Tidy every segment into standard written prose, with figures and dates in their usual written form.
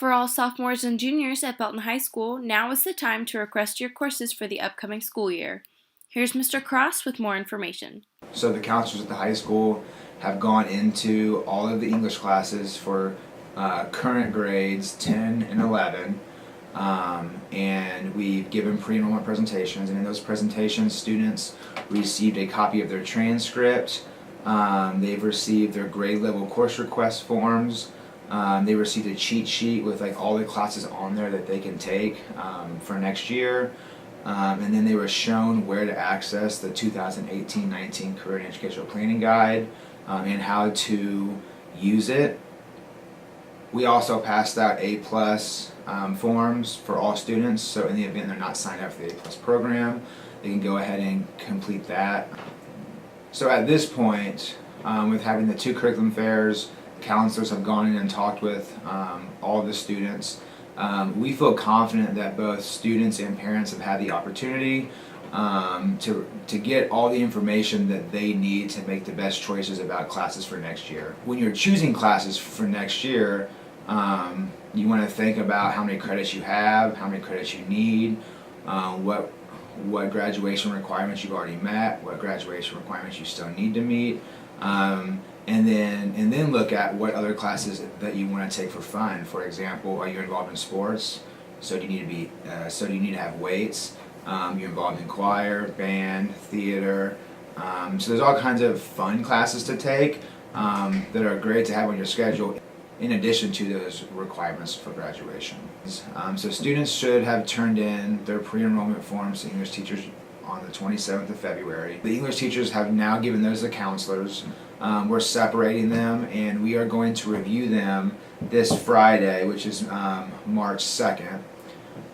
For all sophomores and juniors at Belton High School, now is the time to request your courses for the upcoming school year. Here's Mr. Cross with more information. So the counselors at the high school have gone into all of the English classes for current grades 10 and 11, and we've given pre-enrollment presentations, and in those presentations students received a copy of their transcript, they've received their grade level course request forms, they received a cheat sheet with like all the classes on there that they can take for next year. And then they were shown where to access the 2018-19 Career and Educational Planning Guide and how to use it. We also passed out A-plus forms for all students, so in the event they're not signed up for the A-plus program, they can go ahead and complete that. So at this point, with having the two curriculum fairs, counselors have gone in and talked with all of the students. We feel confident that both students and parents have had the opportunity to get all the information that they need to make the best choices about classes for next year. When you're choosing classes for next year, you want to think about how many credits you have, how many credits you need, what graduation requirements you've already met, what graduation requirements you still need to meet. And then look at what other classes that you want to take for fun. For example, are you involved in sports? So do you need to have weights? You're involved in choir, band, theater. So there's all kinds of fun classes to take that are great to have on your schedule, in addition to those requirements for graduation. So students should have turned in their pre-enrollment forms to English teachers on the 27th of February. The English teachers have now given those to counselors. We're separating them, and we are going to review them this Friday, which is March 2nd.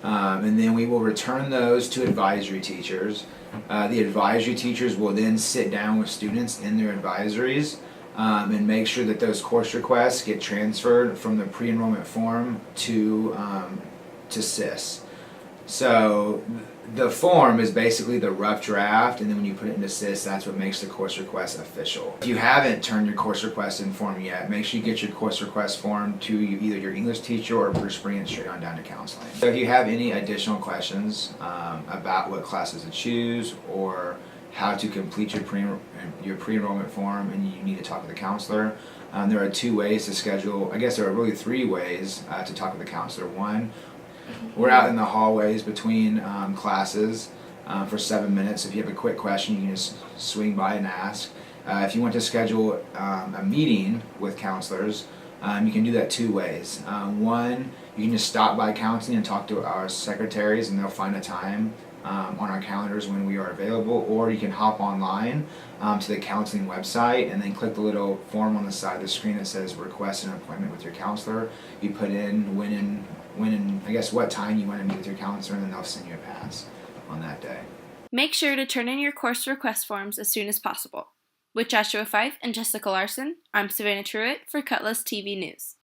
And then we will return those to advisory teachers. The advisory teachers will then sit down with students in their advisories and make sure that those course requests get transferred from the pre-enrollment form to SIS. So the form is basically the rough draft, and then when you put it into SIS, that's what makes the course request official. If you haven't turned your course request in form yet, make sure you get your course request form to either your English teacher or Bruce bring it straight on down to counseling. So if you have any additional questions about what classes to choose or how to complete your pre-enrollment form and you need to talk with a counselor, there are two ways to schedule. I guess there are really three ways to talk with a counselor. One, we're out in the hallways between classes for 7 minutes. If you have a quick question, you can just swing by and ask. If you want to schedule a meeting with counselors, you can do that two ways. One, you can just stop by counseling and talk to our secretaries, and they'll find a time on our calendars when we are available, or you can hop online to the counseling website and then click the little form on the side of the screen that says request an appointment with your counselor. You put in when and I guess what time you want to meet with your counselor, and then they'll send you a pass on that day. Make sure to turn in your course request forms as soon as possible. With Joshua Fife and Jessica Larson, I'm Savannah Truitt for Cutlass TV News.